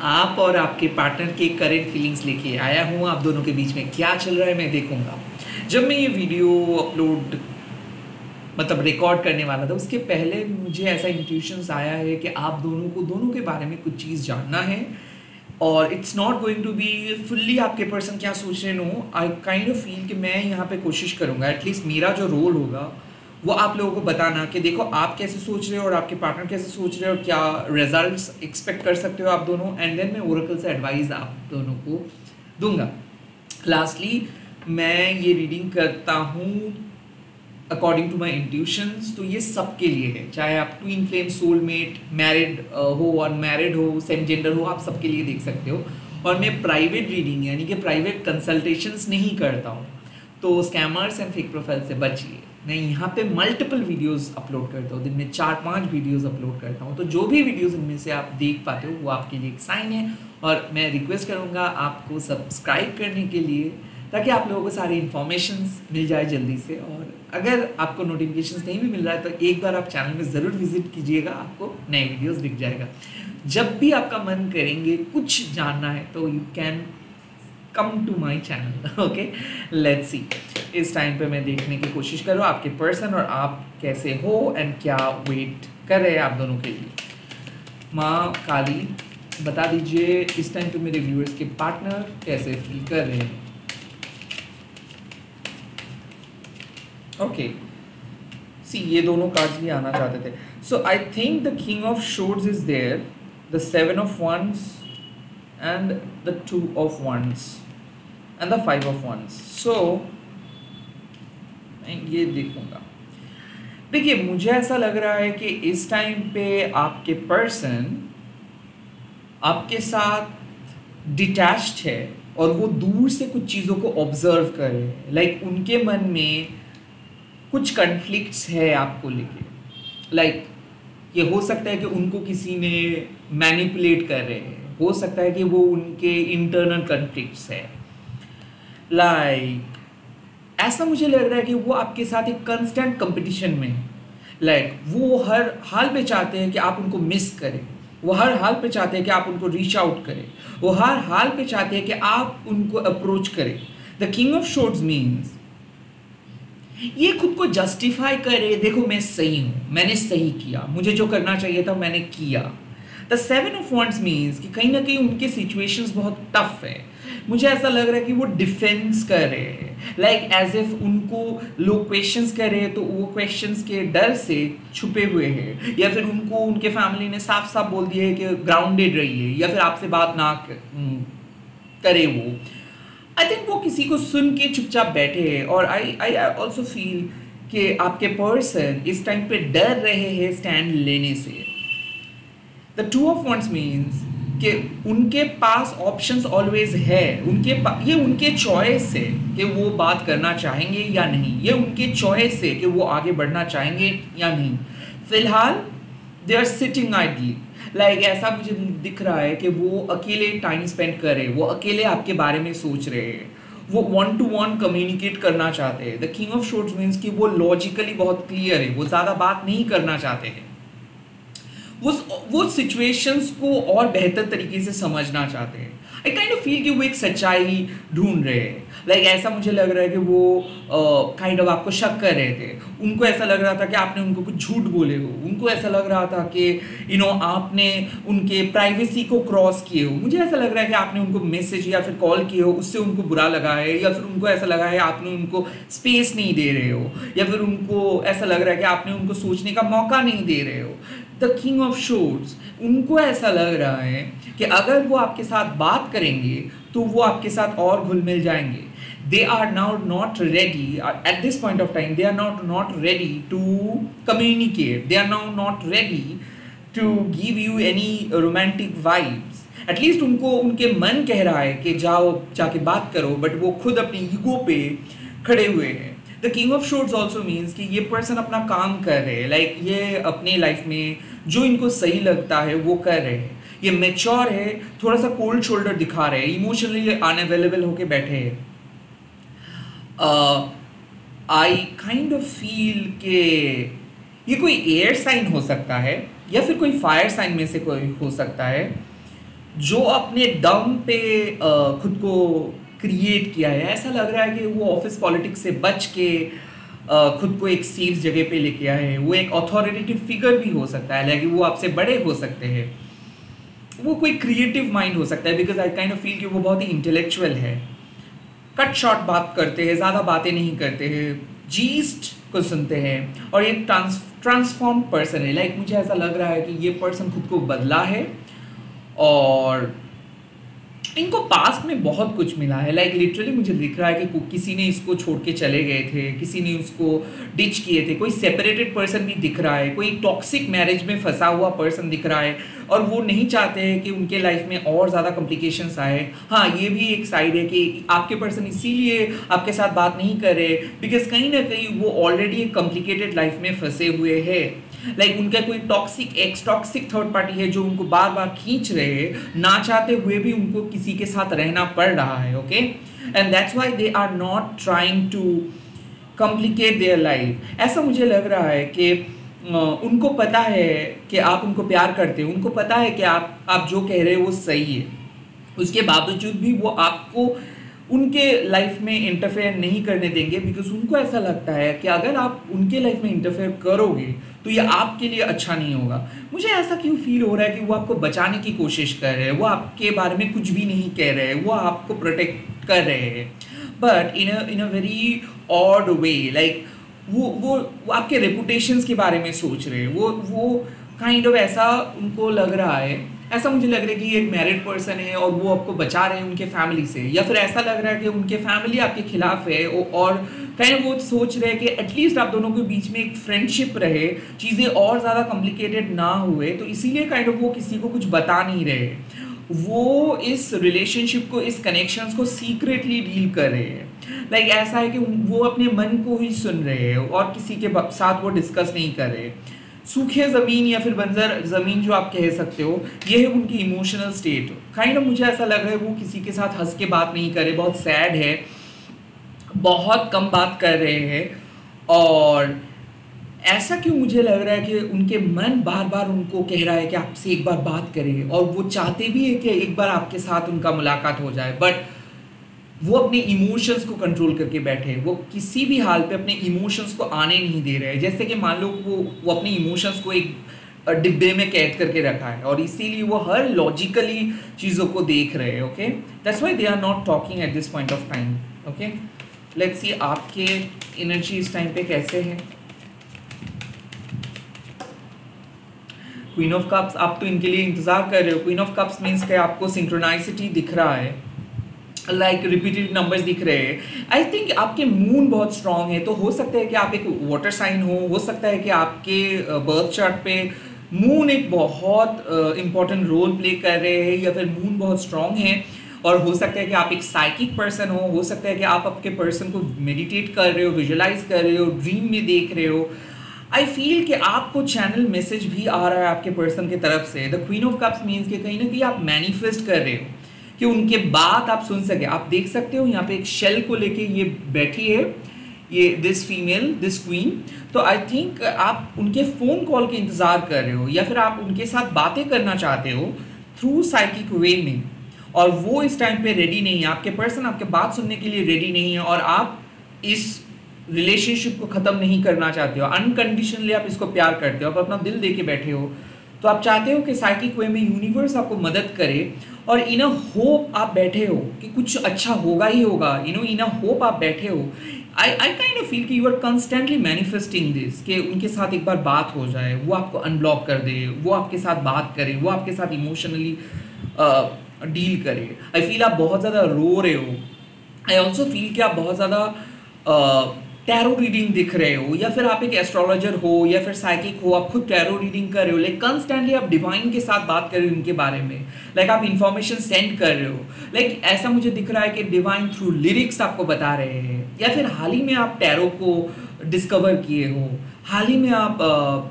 आप और आपके पार्टनर के करंट फीलिंग्स लेके आया हूँ। आप दोनों के बीच में क्या चल रहा है मैं देखूंगा। जब मैं ये वीडियो अपलोड रिकॉर्ड करने वाला था, उसके पहले मुझे ऐसा इंट्यूशंस आया है कि आप दोनों के बारे में कुछ चीज़ जानना है। और it's not going to be fully आपके पर्सन क्या सोच रहे नो। आई काइंड ऑफ फील कि मैं यहाँ पे कोशिश करूँगा, एटलीस्ट मेरा जो रोल होगा वो आप लोगों को बताना कि देखो आप कैसे सोच रहे हो और आपके पार्टनर कैसे सोच रहे हो, क्या रिजल्ट्स एक्सपेक्ट कर सकते हो आप दोनों। एंड देन मैं ओरेकल से एडवाइस आप दोनों को दूंगा। लास्टली मैं ये रीडिंग करता हूँ अकॉर्डिंग टू माई इंट्यूशंस, तो ये सबके लिए है, चाहे आप ट्विन फ्लेम, सोलमेट, मैरिड हो, अनमैरिड हो, सेम जेंडर हो, आप सबके लिए देख सकते हो। और मैं प्राइवेट रीडिंग यानी कि प्राइवेट कंसल्टेशंस नहीं करता हूँ, तो स्कैमर्स एंड फेक प्रोफाइल से बचिए। मैं यहाँ पे मल्टीपल वीडियोस अपलोड करता हूँ, दिन में 4-5 वीडियोस अपलोड करता हूँ, तो जो भी वीडियोस इनमें से आप देख पाते हो वो आपके लिए एक साइन है। और मैं रिक्वेस्ट करूँगा आपको सब्सक्राइब करने के लिए, ताकि आप लोगों को सारी इन्फॉर्मेशंस मिल जाए जल्दी से। और अगर आपको नोटिफिकेशंस नहीं भी मिल रहा है तो एक बार आप चैनल में ज़रूर विजिट कीजिएगा, आपको नए वीडियोस दिख जाएगा। जब भी आपका मन करेंगे कुछ जानना है तो you can come to my channel. Okay, let's see. इस टाइम पे मैं देखने की कोशिश करूँ आपके पर्सन और आप कैसे हो एंड क्या वेट कर रहे हैं आप दोनों के लिए। माँ काली बता दीजिए इस टाइम पे मेरे व्यूअर्स के पार्टनर कैसे फील कर रहे हैं। ओके, सी ये दोनों कार्ड्स भी आना चाहते थे। So I think the king of swords is there, the 7 of wands and the 2 of wands and the 5 of wands. So मैं ये देखूंगा। देखिए मुझे ऐसा लग रहा है कि इस टाइम पे आपके पर्सन आपके साथ डिटैच्ड है और वो दूर से कुछ चीज़ों को ऑब्जर्व कर रहे हैं। लाइक उनके मन में कुछ कन्फ्लिक्ट्स है आपको लेके। लाइक ये हो सकता है कि उनको किसी ने मैनिपुलेट कर रहे हैं, हो सकता है कि वो उनके इंटरनल कन्फ्लिक्ट्स है। लाइक ऐसा मुझे लग रहा है कि वो आपके साथ एक कंस्टेंट कंपटीशन में है। लाइक वो हर हाल पे चाहते हैं कि आप उनको मिस करें, वो हर हाल पे चाहते हैं कि आप उनको रीच आउट करें, वो हर हाल पे चाहते हैं कि आप उनको अप्रोच करें। द किंग ऑफ शोर्ड्स मीन्स ये खुद को जस्टिफाई करे, देखो मैं सही हूँ, मैंने सही किया, मुझे जो करना चाहिए था मैंने किया। द 7 ऑफ वंस मीन्स कि कहीं ना कहीं उनके सिचुएशंस बहुत टफ है। मुझे ऐसा लग रहा है कि वो डिफेंस कर रहे हैं, लाइक एज इफ उनको लोग क्वेश्चंस कर रहे हैं तो वो क्वेश्चंस के डर से छुपे हुए हैं, या फिर उनको उनके फैमिली ने साफ साफ बोल दिया है कि ग्राउंडेड रहिए या फिर आपसे बात ना करे। वो आई थिंक वो किसी को सुन के चुपचाप बैठे हैं। और आई ऑल्सो फील कि आपके पर्सन इस टाइम पे डर रहे हैं स्टैंड लेने से। द 2 ऑफ वंस मीन्स कि उनके पास ऑप्शंस ऑलवेज है, ये उनके चॉइस है कि वो बात करना चाहेंगे या नहीं, ये उनके चॉइस है कि वो आगे बढ़ना चाहेंगे या नहीं। फिलहाल they are sitting idly. Like ऐसा मुझे दिख रहा है कि वो अकेले टाइम स्पेंड कर रहे हैं, वो अकेले आपके बारे में सोच रहे हैं, वो 1-to-1 कम्युनिकेट करना चाहते हैं। द किंग ऑफ शोर्ड्स मीन्स कि वो लॉजिकली बहुत क्लियर है, वो ज़्यादा बात नहीं करना चाहते हैं, वो सिचुएशंस को और बेहतर तरीके से समझना चाहते हैं। आई काइंड ऑफ फील कि वो एक सच्चाई ढूंढ रहे हैं। लाइक ऐसा मुझे लग रहा है कि वो काइंड ऑफ आपको शक कर रहे थे। उनको ऐसा लग रहा था कि आपने उनको कुछ झूठ बोले हो, उनको ऐसा लग रहा था कि आपने उनके प्राइवेसी को क्रॉस किए हो। मुझे ऐसा लग रहा है कि आपने उनको मैसेज या फिर कॉल किए हो, उससे उनको बुरा लगा है, या फिर उनको ऐसा लगा है आपने उनको स्पेस नहीं दे रहे हो, या फिर उनको ऐसा लग रहा है कि आपने उनको सोचने का मौका नहीं दे रहे हो। द किंग ऑफ शोर्ड्स, उनको ऐसा लग रहा है कि अगर वो आपके साथ बात करेंगे तो वो आपके साथ और घुल मिल जाएंगे। They are now not ready at this point of time. They are not ready to communicate. They are now not ready to give you any romantic vibes. At least उनको उनके मन कह रहा है कि जाओ जाके बात करो, बट वो खुद अपनी ईगो पे खड़े हुए हैं। The king of swords also means कि ये पर्सन अपना काम कर रहे हैं। लाइक ये अपने लाइफ में जो इनको सही लगता है वो कर रहे हैं। ये मेच्योर है, थोड़ा सा कोल्ड शोल्डर दिखा रहे हैं, इमोशनली अनअवेलेबल होके बैठे हैं। आई काइंड ऑफ फील के ये कोई एयर साइन हो सकता है या फिर कोई फायर साइन में से कोई हो सकता है। जो अपने दम पे खुद को क्रिएट किया है। ऐसा लग रहा है कि वो ऑफिस पॉलिटिक्स से बच के खुद को एक सेफ जगह पे लेके आए हैं। वो एक अथॉरिटेटिव फिगर भी हो सकता है, लाइक वो आपसे बड़े हो सकते हैं, वो कोई क्रिएटिव माइंड हो सकता है, because I kind of feel कि वो बहुत ही इंटेलेक्चुअल है। कट शॉर्ट बात करते हैं, ज़्यादा बातें नहीं करते हैं, जीस्ट को सुनते हैं, और एक ट्रांसफॉर्म पर्सन है। लाइक मुझे ऐसा लग रहा है कि ये पर्सन खुद को बदला है और इनको पास्ट में बहुत कुछ मिला है। लाइक लिटरली मुझे दिख रहा है कि किसी ने इसको छोड़ के चले गए थे, किसी ने उसको डिच किए थे, कोई सेपरेटेड पर्सन भी दिख रहा है, कोई टॉक्सिक मैरिज में फंसा हुआ पर्सन दिख रहा है, और वो नहीं चाहते हैं कि उनके लाइफ में और ज़्यादा कॉम्प्लिकेशंस आए। हाँ, ये भी एक साइड है कि आपके पर्सन इसीलिए आपके साथ बात नहीं कर रहे बिकॉज कहीं ना कहीं वो ऑलरेडी एक कॉम्प्लिकेटेड लाइफ में फंसे हुए हैं। लाइक उनका कोई टॉक्सिक थर्ड पार्टी है जो उनको बार बार खींच रहे हैं, ना चाहते हुए भी उनको किसी के साथ रहना पड़ रहा है। Okay, and that's why they are not trying to complicate their life. ऐसा मुझे लग रहा है कि उनको पता है कि आप उनको प्यार करते हो, उनको पता है कि आप जो कह रहे हो वो सही है, उसके बावजूद भी वो आपको उनके लाइफ में इंटरफेयर नहीं करने देंगे, बिकॉज उनको ऐसा लगता है कि अगर आप उनके लाइफ में इंटरफेयर करोगे तो ये आपके लिए अच्छा नहीं होगा। मुझे ऐसा क्यों फील हो रहा है कि वो आपको बचाने की कोशिश कर रहे हैं, वो आपके बारे में कुछ भी नहीं कह रहे हैं, वो आपको प्रोटेक्ट कर रहे हैं, but in a very odd way. Like वो आपके रेपुटेशंस के बारे में सोच रहे हैं, वो काइंड ऑफ ऐसा उनको लग रहा है। ऐसा मुझे लग रहा है कि एक मैरिड पर्सन है और वो आपको बचा रहे हैं उनके फैमिली से, या फिर ऐसा लग रहा है कि उनके फैमिली आपके खिलाफ है और कहीं वो सोच रहे हैं कि एटलीस्ट आप दोनों के बीच में एक फ्रेंडशिप रहे, चीज़ें और ज़्यादा कॉम्प्लिकेटेड ना हुए, तो इसीलिए काइंड ऑफ वो किसी को कुछ बता नहीं रहे। वो इस रिलेशनशिप को, इस कनेक्शंस को सीक्रेटली डील कर रहे हैं। लाइक ऐसा है कि वो अपने मन को ही सुन रहे हैं और किसी के साथ वो डिस्कस नहीं कर रहे। सूखे ज़मीन या फिर बंजर ज़मीन जो आप कह सकते हो, ये है उनकी इमोशनल स्टेट। काइंड ऑफ मुझे ऐसा लग रहा है वो किसी के साथ हंस के बात नहीं कर रहे, बहुत सैड है, बहुत कम बात कर रहे हैं। और ऐसा क्यों मुझे लग रहा है कि उनके मन बार बार उनको कह रहा है कि आपसे एक बार बात करें, और वो चाहते भी है कि एक बार आपके साथ उनका मुलाकात हो जाए, बट वो अपने इमोशंस को कंट्रोल करके बैठे हैं। वो किसी भी हाल पे अपने इमोशंस को आने नहीं दे रहे हैं। जैसे कि मान लो वो अपने इमोशंस को एक डिब्बे में कैद करके रखा है और इसीलिए वो हर लॉजिकली चीज़ों को देख रहे हैं। Okay, that's why they are not talking at this point of time. Okay, let's see आपके एनर्जी इस टाइम पे कैसे है। क्वीन ऑफ कप्स, आप तो इनके लिए इंतजार कर रहे हो। क्वीन ऑफ कप्स मीन्स कि आपको सिंक्रोनाइसिटी दिख रहा है, लाइक रिपीटेड नंबर्स दिख रहे हैं। आई थिंक आपके मून बहुत स्ट्रांग है, तो हो सकता है कि आप एक वाटर साइन हो सकता है कि आपके बर्थ चार्ट पे मून एक बहुत इंपॉर्टेंट रोल प्ले कर रहे हैं, या फिर मून बहुत स्ट्रांग है। और हो सकता है कि आप एक साइकिक पर्सन हो सकता है कि आप आपके पर्सन को मेडिटेट कर रहे हो, विजुअलाइज कर रहे हो, ड्रीम में देख रहे हो। आई फील कि आपको चैनल मैसेज भी आ रहा है आपके पर्सन की तरफ से। The queen of cups means कि कहीं ना कहीं आप मैनिफेस्ट कर रहे हो कि उनके बात आप सुन सके। आप देख सकते हो यहाँ पे एक शेल को लेके ये बैठी है, ये दिस फीमेल, दिस क्वीन। तो आई थिंक आप उनके फ़ोन कॉल के इंतज़ार कर रहे हो, या फिर आप उनके साथ बातें करना चाहते हो थ्रू साइकिक वे में, और वो इस टाइम पे रेडी नहीं है। आपके पर्सन आपके बात सुनने के लिए रेडी नहीं है, और आप इस रिलेशनशिप को ख़त्म नहीं करना चाहते हो। अनकंडीशनली आप इसको प्यार करते हो, आप अपना दिल दे के बैठे हो। तो आप चाहते हो कि साइकिक वे में यूनिवर्स आपको मदद करे, और इन अ होप आप बैठे हो कि कुछ अच्छा होगा ही होगा। इन अ होप आप बैठे हो। आई काइंड ऑफ फील कि you are constantly manifesting this, कि उनके साथ एक बार बात हो जाए, वो आपको अनब्लॉक कर दे, वो आपके साथ बात करे, वो आपके साथ इमोशनली डील करे। आई फील आप बहुत ज़्यादा रो रहे हो। आई ऑल्सो फील कि आप बहुत ज़्यादा टैरो रीडिंग दिख रहे हो, या फिर आप एक एस्ट्रोलॉजर हो, या फिर साइकिक हो, आप खुद टैरो रीडिंग कर रहे हो। लाइक कंस्टेंटली आप डिवाइन के साथ बात कर रहे हो उनके बारे में, लाइक आप इंफॉर्मेशन सेंड कर रहे हो। लाइक ऐसा मुझे दिख रहा है कि डिवाइन थ्रू लिरिक्स आपको बता रहे हैं, या फिर हाल ही में आप टैरो को डिस्कवर किए हो, हाल ही में आप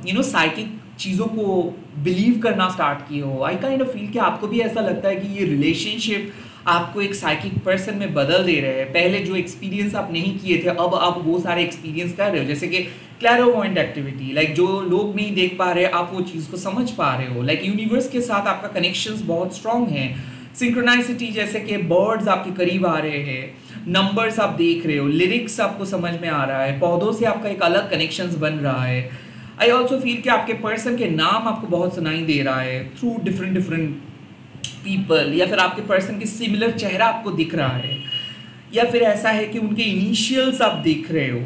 साइकिक चीज़ों को बिलीव करना स्टार्ट किए हो। आई काइंड ऑफ फील कि आपको भी ऐसा लगता है कि ये रिलेशनशिप आपको एक साइकिक पर्सन में बदल दे रहे हैं। पहले जो एक्सपीरियंस आप नहीं किए थे, अब आप वो सारे एक्सपीरियंस कर रहे हो, जैसे कि क्लैरोवॉयंट एक्टिविटी, लाइक जो लोग नहीं देख पा रहे आप वो चीज़ को समझ पा रहे हो। लाइक यूनिवर्स के साथ आपका कनेक्शंस बहुत स्ट्रांग है। सिंक्रोनाइसिटी, जैसे कि बर्ड्स आपके करीब आ रहे हैं, नंबर्स आप देख रहे हो, लिरिक्स आपको समझ में आ रहा है, पौधों से आपका एक अलग कनेक्शंस बन रहा है। आई ऑल्सो फील कि आपके पर्सन के नाम आपको बहुत सुनाई दे रहा है थ्रू डिफरेंट डिफरेंट पीपल, या फिर आपके पर्सन के सिमिलर चेहरा आपको दिख रहा है, या फिर ऐसा है कि उनके इनिशियल्स आप देख रहे हो।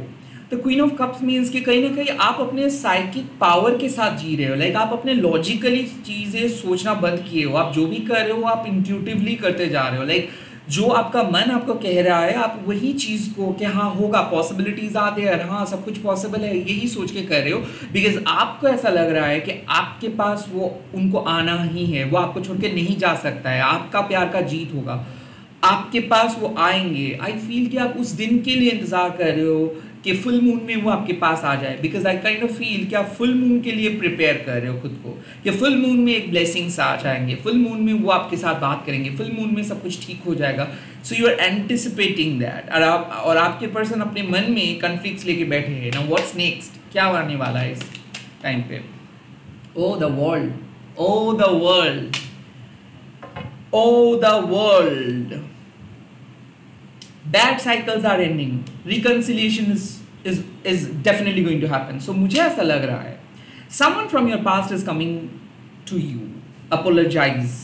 तो क्वीन ऑफ कप्स मीन्स कि कहीं ना कहीं आप अपने साइकिक पावर के साथ जी रहे हो। लाइक आप अपने लॉजिकली चीज़ें सोचना बंद किए हो, आप जो भी कर रहे हो आप इंट्यूटिवली करते जा रहे हो। लाइक जो आपका मन आपको कह रहा है आप वही चीज़ को कि हाँ होगा, पॉसिबिलिटीज आ देयर, हाँ सब कुछ पॉसिबल है, यही सोच के कर रहे हो। बिकॉज आपको ऐसा लग रहा है कि आपके पास वो उनको आना ही है, वो आपको छोड़ के नहीं जा सकता है, आपका प्यार का जीत होगा, आपके पास वो आएंगे। आई फील कि आप उस दिन के लिए इंतज़ार कर रहे हो कि फुल मून में वो आपके पास आ जाए। Because I kind of feel कि आप फुल मून के लिए प्रिपेयर कर रहे हो खुद को, कि फुल मून में एक ब्लेसिंग्स आ जाएंगे, फुल मून में वो आपके साथ बात करेंगे, फुल मून में सब कुछ ठीक हो जाएगा। So you are anticipating that. और आपके पर्सन अपने मन में कन्फ्लिक्ट्स लेके बैठे हैं। नाउ व्हाट्स नेक्स्ट, क्या आने वाला है इस टाइम पे? Oh the world, oh the world, oh the world. Bad cycles are ending. Reconciliation is definitely going to happen. So मुझे ऐसा लग रहा है someone from your past is coming to you, apologize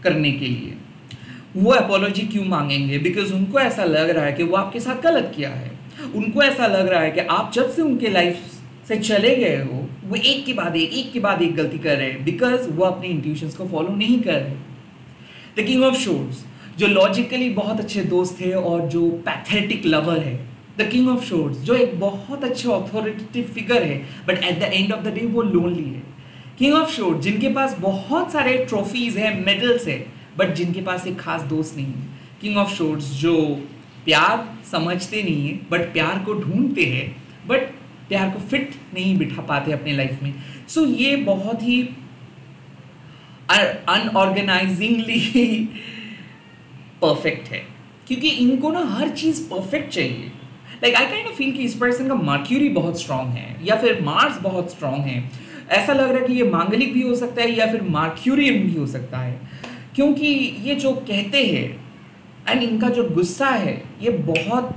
करने के लिए। वो apology क्यों मांगेंगे? Because उनको ऐसा लग रहा है कि वो आपके साथ गलत किया है। उनको ऐसा लग रहा है कि आप जब से उनके लाइफ से चले गए हो वो एक के बाद एक गलती कर रहे हैं, बिकॉज वो अपने इंट्यूशंस को फॉलो नहीं कर रहे। द किंग ऑफ शोर्ड्स, जो लॉजिकली बहुत अच्छे दोस्त थे और जो पैथेटिक लवर है। द किंग ऑफ शोर्ड्स, जो एक बहुत अच्छे ऑथोरिटेटिव फिगर है, but at the end of the day वो लोनली है। किंग ऑफ शोर्ड्स, जिनके पास बहुत सारे ट्रॉफीज है, मेडल्स है, बट जिनके पास एक खास दोस्त नहीं है। किंग ऑफ शोर्ड्स, जो प्यार समझते नहीं है बट प्यार को ढूंढते हैं, बट प्यार को फिट नहीं बिठा पाते अपने लाइफ में। सो ये बहुत ही अनऑर्गेनाइजिंगली परफेक्ट है, क्योंकि इनको ना हर चीज़ परफेक्ट चाहिए। Like I kind of feel कि इस पर्सन का मर्क्यूरी बहुत स्ट्रांग है या फिर मार्स बहुत स्ट्रांग है। ऐसा लग रहा है कि ये मांगलिक भी हो सकता है या फिर मर्क्यूरियन भी हो सकता है, क्योंकि ये जो कहते हैं एंड इनका जो गुस्सा है ये बहुत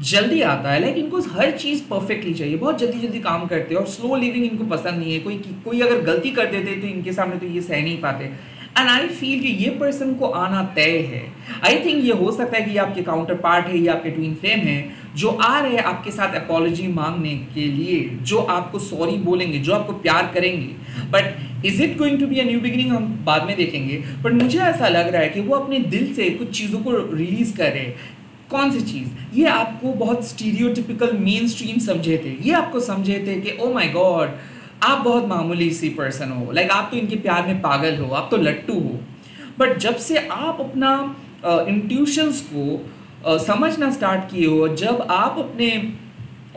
जल्दी आता है। लाइक इनको हर चीज़ परफेक्टली चाहिए, बहुत जल्दी जल्दी काम करते हैं और स्लो लिविंग इनको पसंद नहीं है। कोई अगर गलती कर देते तो इनके सामने तो ये सह नहीं पाते। एंड आई फील कि ये पर्सन को आना तय है। आई थिंक ये हो सकता है कि ये आपके काउंटर पार्ट है, ये आपके ट्विन फ्लेम है, जो आ रहे हैं आपके साथ अपॉलॉजी मांगने के लिए, जो आपको सॉरी बोलेंगे, जो आपको प्यार करेंगे। But is it going to be a new beginning, हम बाद में देखेंगे। बट मुझे ऐसा लग रहा है कि वो अपने दिल से कुछ चीज़ों को रिलीज कर रहे हैं। कौन सी चीज़? ये आपको बहुत स्टीरियोटिपिकल मेन स्ट्रीम समझे थे, ये आपको समझे थे कि ओ माई गॉड आप बहुत मामूली सी पर्सन हो, लाइक आप तो इनके प्यार में पागल हो, आप तो लट्टू हो। बट जब से आप अपना इंट्यूशंस को समझना स्टार्ट किए हो, जब आप अपने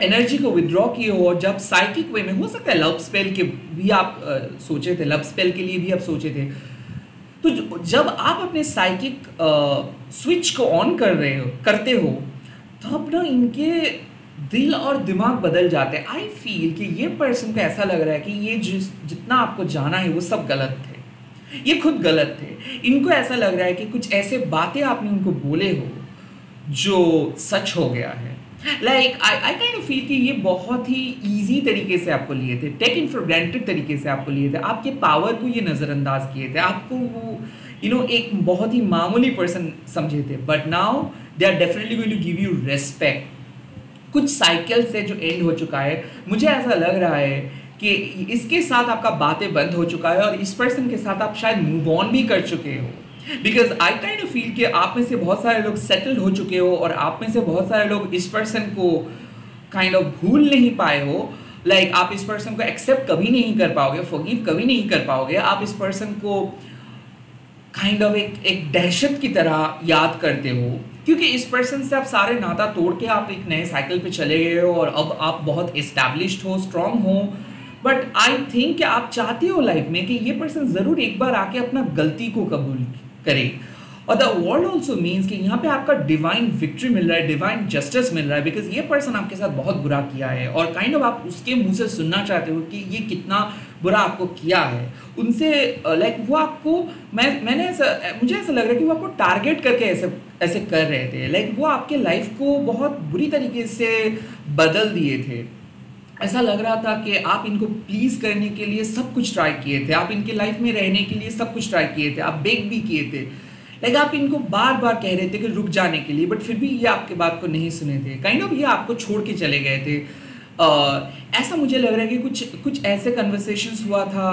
एनर्जी को विदड्रॉ किए हो, जब साइकिक वे में, हो सकता है लव स्पेल के भी आप सोचे थे, लव स्पेल के लिए भी आप सोचे थे, तो जब आप अपने साइकिक स्विच को ऑन करते हो तब ना इनके दिल और दिमाग बदल जाते हैं। आई फील कि ये पर्सन को ऐसा लग रहा है कि ये जितना आपको जाना है वो सब गलत थे, ये खुद गलत थे। इनको ऐसा लग रहा है कि कुछ ऐसे बातें आपने उनको बोले हो जो सच हो गया है। Like I kind of feel कि ये बहुत ही ईजी तरीके से आपको लिए थे, टेकन फॉर ग्रांटेड तरीके से आपको लिए थे, आपके पावर को ये नज़रअंदाज किए थे, आपको वो एक बहुत ही मामूली पर्सन समझे थे। But now they are definitely going to give you respect. कुछ साइकिल से जो एंड हो चुका है, मुझे ऐसा लग रहा है कि इसके साथ आपका बातें बंद हो चुका है और इस पर्सन के साथ आप शायद मूव ऑन भी कर चुके हो। Because I kind of feel कि आप में से बहुत सारे लोग सेटल्ड हो चुके हो और आप में से बहुत सारे लोग इस पर्सन को काइंड ऑफ भूल नहीं पाए हो। लाइक आप इस पर्सन को एक्सेप्ट कभी नहीं कर पाओगे, फॉरगिव कभी नहीं कर पाओगे। आप इस पर्सन को काइंड ऑफ एक दहशत की तरह याद करते हो, क्योंकि इस पर्सन से आप सारे नाता तोड़ के आप एक नए साइकिल पे चले गए हो और अब आप बहुत एस्टैब्लिश्ड हो, स्ट्रांग हो। बट आई थिंक कि आप चाहते हो लाइफ में कि ये पर्सन ज़रूर एक बार आके अपना गलती को कबूल करे और द वर्ल्ड ऑल्सो मीन्स कि यहाँ पे आपका डिवाइन विक्ट्री मिल रहा है, डिवाइन जस्टिस मिल रहा है, बिकॉज ये पर्सन आपके साथ बहुत बुरा किया है और काइंड ऑफ आप उसके मुंह से सुनना चाहते हो कि ये कितना बुरा आपको किया है उनसे। लाइक वो आपको मैंने ऐसा मुझे ऐसा लग रहा है कि वो आपको टारगेट करके ऐसे ऐसे कर रहे थे। लाइक वो आपके लाइफ को बहुत बुरी तरीके से बदल दिए थे। ऐसा लग रहा था कि आप इनको प्लीज़ करने के लिए सब कुछ ट्राई किए थे, आप इनके लाइफ में रहने के लिए सब कुछ ट्राई किए थे, आप बेग भी किए थे। लाइक आप इनको बार बार कह रहे थे कि रुक जाने के लिए, बट फिर भी ये आपके बात को नहीं सुने थे। काइंड ऑफ ये आपको छोड़ के चले गए थे। ऐसा मुझे लग रहा है कि कुछ ऐसे कन्वर्सेशंस हुआ था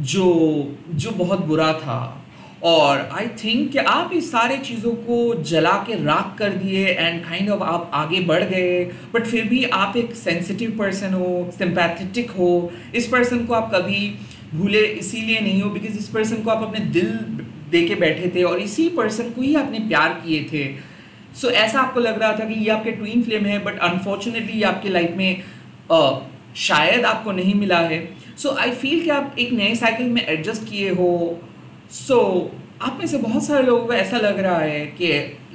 जो बहुत बुरा था। और आई थिंक कि आप इस सारे चीज़ों को जला के राख कर दिए एंड काइंड ऑफ आप आगे बढ़ गए, बट फिर भी आप एक सेंसिटिव पर्सन हो, सिंपैथेटिक हो। इस पर्सन को आप कभी भूले इसीलिए नहीं हो बिकॉज इस पर्सन को आप अपने दिल दे के बैठे थे और इसी पर्सन को ही आपने प्यार किए थे। सो ऐसा आपको लग रहा था कि ये आपके ट्विन फ्लेम है, बट अनफॉर्चुनेटली ये आपके लाइफ में शायद आपको नहीं मिला है। सो आई फील कि आप एक नए साइकिल में एडजस्ट किए हो। सो आप में से बहुत सारे लोगों को ऐसा लग रहा है कि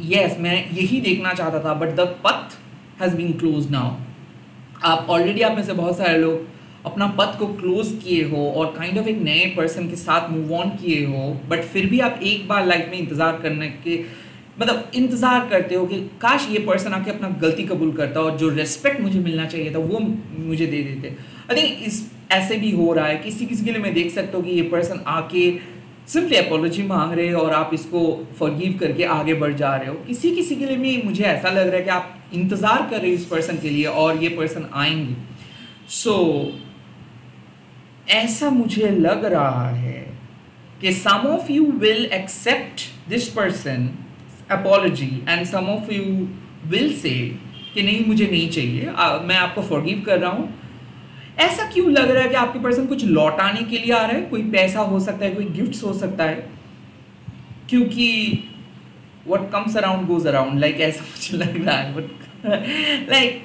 यस मैं यही देखना चाहता था but the path has been close now. आप ऑलरेडी आप में से बहुत सारे लोग अपना पथ को क्लोज किए हो और काइंड ऑफ एक नए पर्सन के साथ मूव ऑन किए हो, बट फिर भी आप एक बार लाइफ में इंतज़ार करने के मतलब इंतज़ार करते हो कि काश ये पर्सन आके अपना गलती कबूल करता और जो रेस्पेक्ट मुझे मिलना चाहिए था वो मुझे दे देते। आई थिंक इस ऐसे भी हो रहा है। किसी किसी के लिए मैं देख सकता हूँ कि ये पर्सन आके सिंपली अपॉलॉजी मांग रहे हो और आप इसको फॉरगिव करके आगे बढ़ जा रहे हो। किसी किसी के लिए भी मुझे ऐसा लग रहा है कि आप इंतज़ार कर रहे हो इस पर्सन के लिए और ये पर्सन आएंगे। सो ऐसा मुझे लग रहा है कि some of you will accept this person apology and some of you will say कि नहीं मुझे नहीं चाहिए, मैं आपको फॉरगिव कर रहा हूँ। ऐसा क्यों लग रहा है कि आपके पर्सन कुछ लौटाने के लिए आ रहा है? कोई पैसा हो सकता है, कोई गिफ्ट्स हो सकता है, क्योंकि what comes around goes around, like ऐसा मुझे लग रहा है। बट लाइक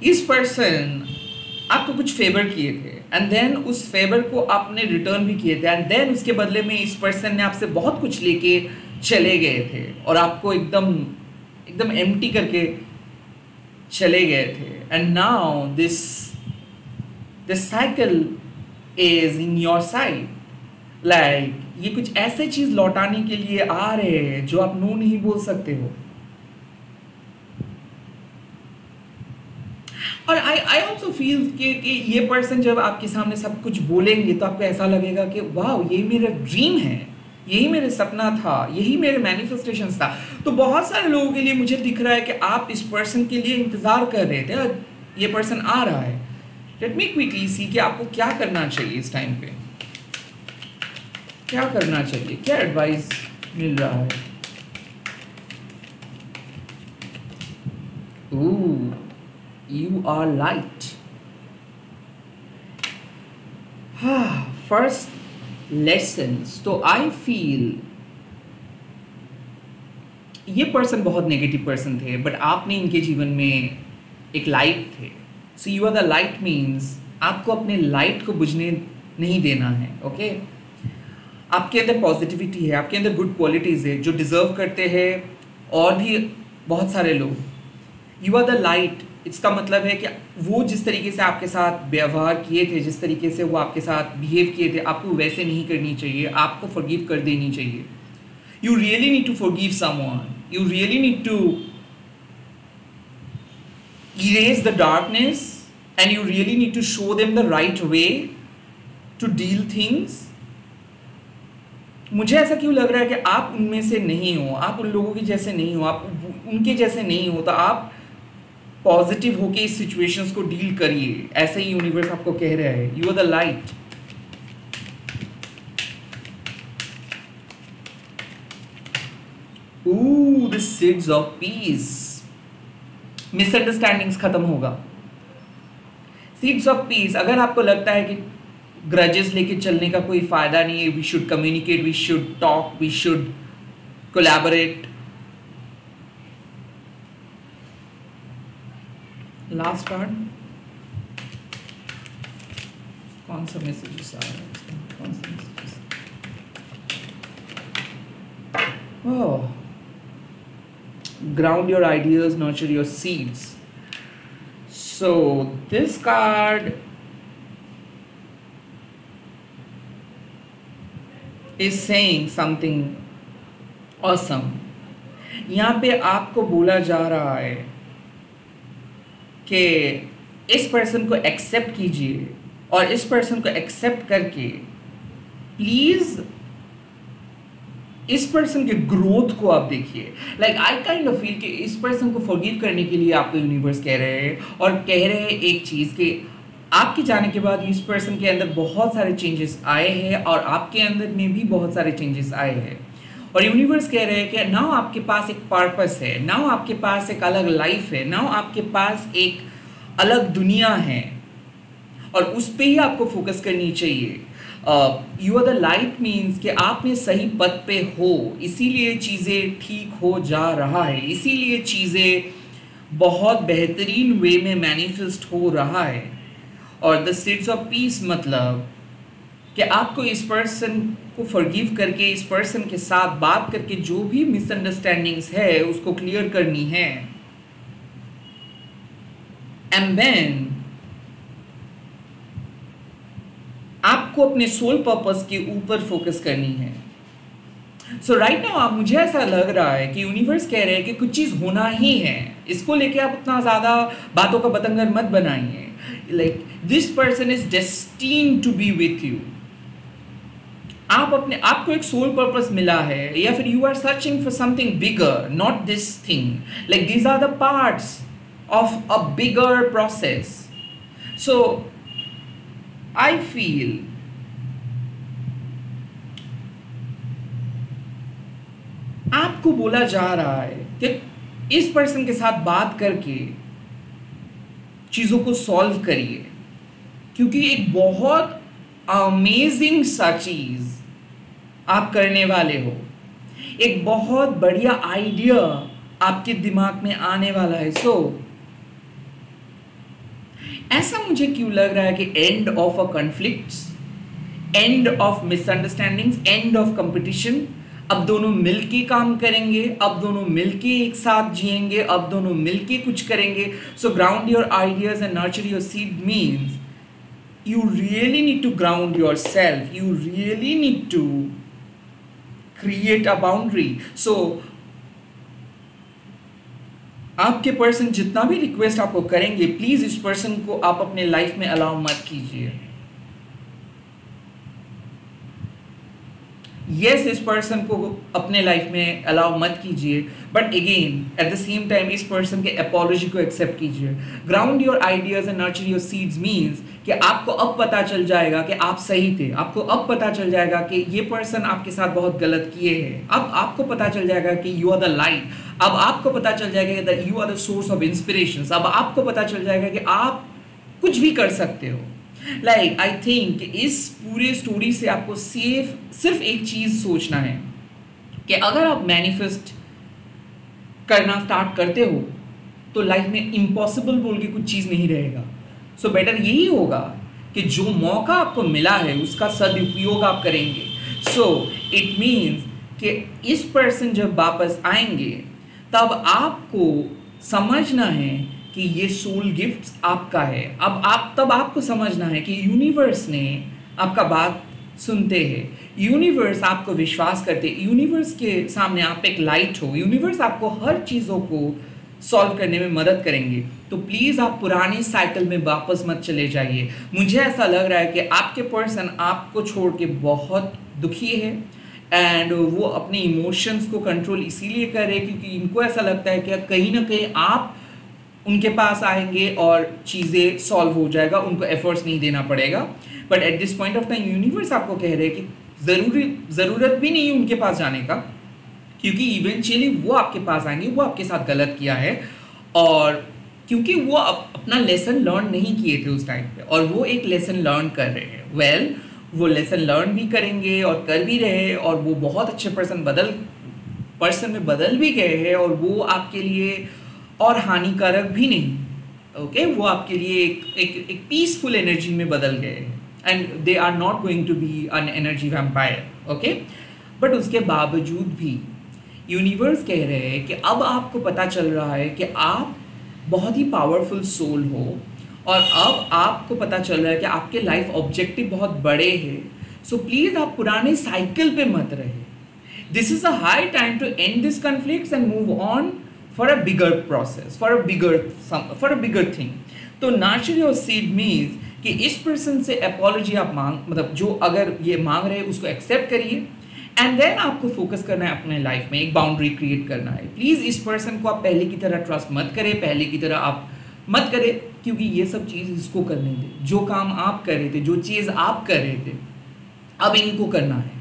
इस पर्सन आपको कुछ फेवर किए थे एंड देन उस फेवर को आपने रिटर्न भी किए थे एंड देन उसके बदले में इस पर्सन ने आपसे बहुत कुछ लेके चले गए थे और आपको एकदम एम्प्टी करके चले गए थे। And now this cycle is in your side. Like ये कुछ ऐसे चीज लौटाने के लिए आ रहे हैं जो आप नो नहीं बोल सकते हो। और आई ऑल्सो फील कि ये पर्सन जब आपके सामने सब कुछ बोलेंगे तो आपको ऐसा लगेगा कि वाह ये मेरा ड्रीम है, यही मेरे सपना था, यही मेरे मैनिफेस्टेशंस था। तो बहुत सारे लोगों के लिए मुझे दिख रहा है कि आप इस पर्सन के लिए इंतज़ार कर रहे थे और ये पर्सन आ रहा है। लेट मी क्विकली सी कि आपको क्या करना चाहिए इस टाइम पे, क्या करना चाहिए, क्या एडवाइस मिल रहा है। Oh, you are light. First lessons, तो I feel ये पर्सन बहुत नेगेटिव पर्सन थे बट आपने इनके जीवन में एक लाइट थे। So you are the light means आपको अपने लाइट को बुझने नहीं देना है। ओके आपके अंदर पॉजिटिविटी है, आपके अंदर गुड क्वालिटीज़ है जो डिज़र्व करते हैं और भी बहुत सारे लोग। यू आर द लाइट, इसका मतलब है कि वो जिस तरीके से आपके साथ व्यवहार किए थे, जिस तरीके से वो आपके साथ बिहेव किए थे, आपको वैसे नहीं करनी चाहिए, आपको फॉरगिव कर देनी चाहिए। You really need to forgive someone, you really need to erase the darkness and you really need to show them the right way to deal things। मुझे ऐसा क्यों लग रहा है कि आप उनमें से नहीं हो, आप उन लोगों के जैसे नहीं हो, आप उनके जैसे नहीं हो, तो आप पॉजिटिव होके इस सिचुएशंस को डील करिए। ऐसे ही यूनिवर्स आपको कह रहा है, you are the light. ooh the seeds of peace, misunderstandings खत्म होगा। सीड्स ऑफ पीस, अगर आपको लगता है कि ग्रजेस लेके चलने का कोई फायदा नहीं है, we should communicate, we should talk, we should collaborate. Last card कौन सा मैसेज आ रहा है, कौन सा Oh, ground your ideas, nurture your seeds. So this card is saying something awesome. यहाँ पे आपको बोला जा रहा है कि इस पर्सन को एक्सेप्ट कीजिए और इस पर्सन को एक्सेप्ट करके प्लीज इस पर्सन के ग्रोथ को आप देखिए. Like I kind of feel कि इस पर्सन को फॉरगिव करने के लिए आपको यूनिवर्स कह रहे हैं और कह रहे हैं एक चीज़ कि आपके जाने के बाद इस पर्सन के अंदर बहुत सारे चेंजेस आए हैं और आपके अंदर में भी बहुत सारे चेंजेस आए हैं और यूनिवर्स कह रहे हैं कि नाउ आपके पास एक पर्पस है, नाउ आपके पास एक अलग लाइफ है, नाउ आपके पास एक अलग दुनिया है और उस पर ही आपको फोकस करनी चाहिए. You are the light means कि आप में सही पथ पे हो, इसीलिए चीज़ें ठीक हो जा रहा है, इसीलिए चीज़ें बहुत बेहतरीन वे में मैनिफेस्ट हो रहा है. और द सीड्स ऑफ पीस मतलब कि आपको इस पर्सन को फॉरगिव करके इस पर्सन के साथ बात करके जो भी मिसअंडरस्टैंडिंग्स है उसको क्लियर करनी है. एंड देन आपको अपने सोल पर्पस के ऊपर फोकस करनी है. सो राइट नाउ मुझे ऐसा लग रहा है कि यूनिवर्स कह रहे हैं कि कुछ चीज़ होना ही है, इसको लेके आप उतना ज़्यादा बातों का बतंगर मत बनाइए. Like this person is destined to be with you. आप अपने आपको एक सोल पर्पस मिला है या फिर you are searching for something bigger, not this thing. Like these are the parts of a bigger process. So I feel आपको बोला जा रहा है कि इस पर्सन के साथ बात करके चीज़ों को सॉल्व करिए क्योंकि एक बहुत अमेजिंग सा चीज़ आप करने वाले हो. एक बहुत बढ़िया आइडिया आपके दिमाग में आने वाला है. सो ऐसा मुझे क्यों लग रहा है कि end of a conflicts, end of misunderstandings, end of competition. अब दोनों मिलके काम करेंगे, अब दोनों मिलके एक साथ जिएंगे, अब दोनों मिलके कुछ करेंगे. So ground your ideas and nurture your seed means you really need to ground yourself, you really need to create a boundary. So आपके पर्सन जितना भी रिक्वेस्ट आपको करेंगे प्लीज इस पर्सन को आप अपने लाइफ में अलाउ मत कीजिए. यस, इस पर्सन को अपने लाइफ में अलाउ मत कीजिए but again at the same time इस पर्सन के अपॉलॉजी को एक्सेप्ट कीजिए. Ground your ideas and nurture your seeds means कि आपको अब पता चल जाएगा कि आप सही थे, आपको अब पता चल जाएगा कि ये पर्सन आपके साथ बहुत गलत किए हैं. अब आपको पता चल जाएगा कि यू आर द लाइट. अब आपको पता चल जाएगा कि you are the source of inspiration. अब आपको पता चल जाएगा कि आप कुछ भी कर सकते हो. लाइक आई थिंक इस पूरे स्टोरी से आपको सिर्फ एक चीज़ सोचना है कि अगर आप मैनिफेस्ट करना स्टार्ट करते हो तो लाइफ में इम्पॉसिबल बोल के कुछ चीज़ नहीं रहेगा. सो बेटर यही होगा कि जो मौका आपको मिला है उसका सदुपयोग आप करेंगे. सो इट मीन्स कि इस पर्सन जब वापस आएंगे तब आपको समझना है कि ये सोल गिफ्ट्स आपका है. तब आपको समझना है कि यूनिवर्स ने आपका बात सुनते हैं, यूनिवर्स आपको विश्वास करते, यूनिवर्स के सामने आप एक लाइट हो, यूनिवर्स आपको हर चीज़ों को सॉल्व करने में मदद करेंगे. तो प्लीज़ आप पुराने साइकिल में वापस मत चले जाइए. मुझे ऐसा लग रहा है कि आपके पर्सन आपको छोड़ के बहुत दुखी है एंड वो अपने इमोशंस को कंट्रोल इसीलिए कर रहे हैं क्योंकि इनको ऐसा लगता है कि कहीं ना कहीं आप उनके पास आएंगे और चीज़ें सॉल्व हो जाएगा, उनको एफर्ट्स नहीं देना पड़ेगा. But at this point of time universe आपको कह रहे हैं कि ज़रूरत भी नहीं है उनके पास जाने का क्योंकि इवेंचुअली वो आपके पास आएंगे, वो आपके साथ गलत किया है और क्योंकि वो अपना लेसन लर्न नहीं किए थे उस टाइम पे और वो एक लेसन लर्न कर रहे हैं. वेल वो लेसन लर्न भी करेंगे और कर भी रहे और वो बहुत अच्छे पर्सन में बदल भी गए हैं और वो आपके लिए और हानिकारक भी नहीं. ओके वो आपके लिए एक पीसफुल एनर्जी में बदल गए हैं and they are not going to be an energy vampire. Okay but उसके बावजूद भी यूनिवर्स कह रहे हैं कि अब आपको पता चल रहा है कि आप बहुत ही पावरफुल सोल हो, और अब आपको पता चल रहा है कि आपके लाइफ ऑब्जेक्टिव बहुत बड़े हैं। सो प्लीज़ आप पुराने साइकिल पे मत रहे। This is a high time to end this conflicts and move on for a bigger process, for a bigger thing. तो नर्चर योर सीड मीन्स कि इस पर्सन से अपॉलॉजी आप मतलब जो अगर ये मांग रहे हैं उसको एक्सेप्ट करिए, एंड देन आपको फोकस करना है अपने लाइफ में, एक बाउंड्री क्रिएट करना है। प्लीज़ इस पर्सन को आप पहले की तरह ट्रस्ट मत करें, पहले की तरह आप मत करें, क्योंकि ये सब चीज़ इसको करने दें। जो काम आप कर रहे थे, जो चीज़ आप कर रहे थे, अब इनको करना है।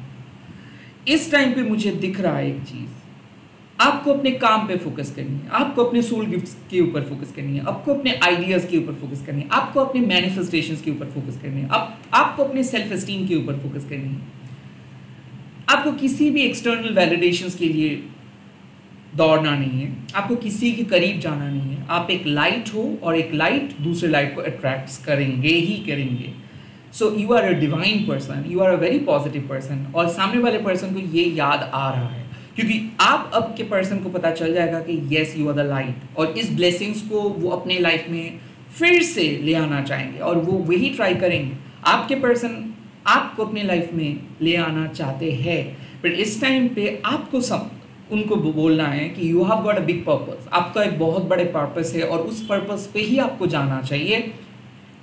इस टाइम पे मुझे दिख रहा है एक चीज़, आपको अपने काम पे फोकस करनी है, आपको अपने सोल गिफ्ट्स के ऊपर फोकस करनी है, आपको अपने आइडियाज़ के ऊपर फोकस करनी है, आपको अपने मैनिफेस्टेशंस के ऊपर फोकस करनी है, आपको अपने सेल्फ एस्टीम के ऊपर फोकस करनी है। आपको किसी भी एक्सटर्नल वैलिडेशंस के लिए दौड़ना नहीं है, आपको किसी के करीब जाना नहीं है। आप एक लाइट हो, और एक लाइट दूसरे लाइट को अट्रैक्ट करेंगे ही करेंगे। So you are a divine person, you are a very positive person, और सामने वाले पर्सन को ये याद आ रहा है, क्योंकि आप अब के पर्सन को पता चल जाएगा कि yes you are the light, और इस ब्लेसिंग्स को वो अपने लाइफ में फिर से ले आना चाहेंगे, और वो वही ट्राई करेंगे। आपके पर्सन आपको अपने लाइफ में ले आना चाहते हैं, पर इस टाइम पे आपको उनको बोलना है कि you have got a big purpose, आपका एक बहुत बड़े पर्पस है, और उस पर्पस पे ही आपको जाना चाहिए।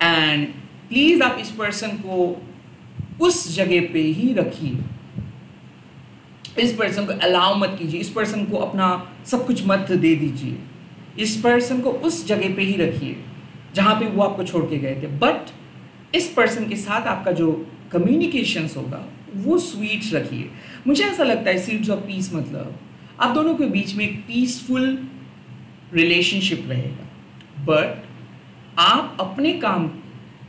एंड प्लीज़ आप इस पर्सन को उस जगह पे ही रखिए, इस पर्सन को अलाउ मत कीजिए, इस पर्सन को अपना सब कुछ मत दे दीजिए, इस पर्सन को उस जगह पे ही रखिए जहाँ पे वो आपको छोड़ के गए थे। बट इस पर्सन के साथ आपका जो कम्युनिकेशंस होगा वो स्वीट्स रखिए। मुझे ऐसा लगता है सीड्स ऑफ पीस मतलब आप दोनों के बीच में एक पीसफुल रिलेशनशिप रहेगा, बट आप अपने काम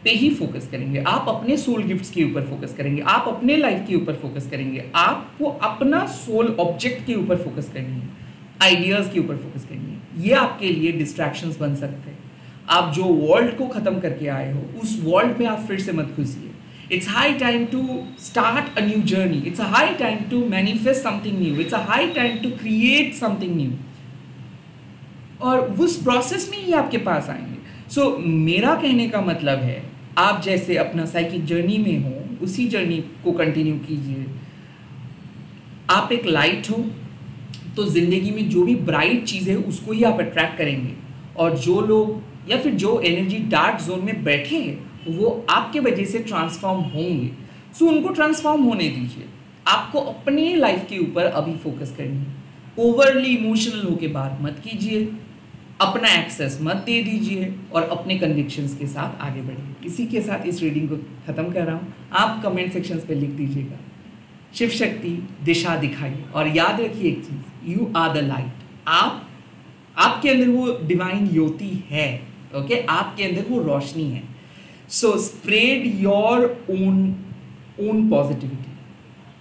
पे ही फोकस करेंगे, आप अपने सोल गिफ्ट्स के ऊपर फोकस करेंगे, आप अपने लाइफ के ऊपर फोकस करेंगे, आपको अपना सोल ऑब्जेक्ट के ऊपर फोकस करनी है, आइडियाज़ के ऊपर फोकस करनी है। ये आपके लिए डिस्ट्रैक्शंस बन सकते हैं। आप जो वर्ल्ड को ख़त्म करके आए हो उस वर्ल्ड में आप फिर से मत घुसिए। It's high time to start a new journey. It's a high time to manifest something new. It's a high time to create something new. और उस प्रोसेस में ही आपके पास आएंगे। सो मेरा कहने का मतलब है, आप जैसे अपना साइकिक जर्नी में हो, उसी जर्नी को कंटिन्यू कीजिए। आप एक लाइट हो, तो ज़िंदगी में जो भी ब्राइट चीज़ है उसको ही आप अट्रैक्ट करेंगे, और जो लोग या फिर जो एनर्जी डार्क जोन में बैठे हैं वो आपके वजह से ट्रांसफॉर्म होंगे। सो उनको ट्रांसफॉर्म होने दीजिए। आपको अपने लाइफ के ऊपर अभी फोकस करनी है। ओवरली इमोशनल होके बात मत कीजिए, अपना एक्सेस मत दे दीजिए, और अपने कन्विक्शंस के साथ आगे बढ़िए। इसी के साथ इस रीडिंग को ख़त्म कर रहा हूँ। आप कमेंट सेक्शंस पे लिख दीजिएगा शिव शक्ति दिशा दिखाइए, और याद रखिए एक चीज़, यू आर द लाइट। आपके अंदर वो डिवाइन ज्योति है, ओके, आपके अंदर वो रोशनी है। So spread your own positivity,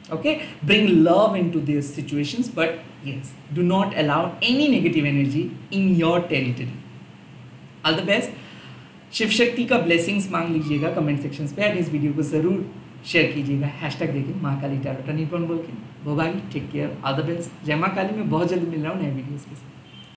okay? Bring love into these situations, but yes, do not allow any negative energy in your territory. All the best. Shiv Shakti का blessings मांग लीजिएगा कमेंट सेक्शंस पे, एंड इस वीडियो को ज़रूर शेयर कीजिएगा hashtag देके Mahakali tarot Nipun बोल के। Bye, take care, all the best. जय माँ काली। में बहुत जल्दी मिल रहा हूँ नए वीडियोज़ के साथ।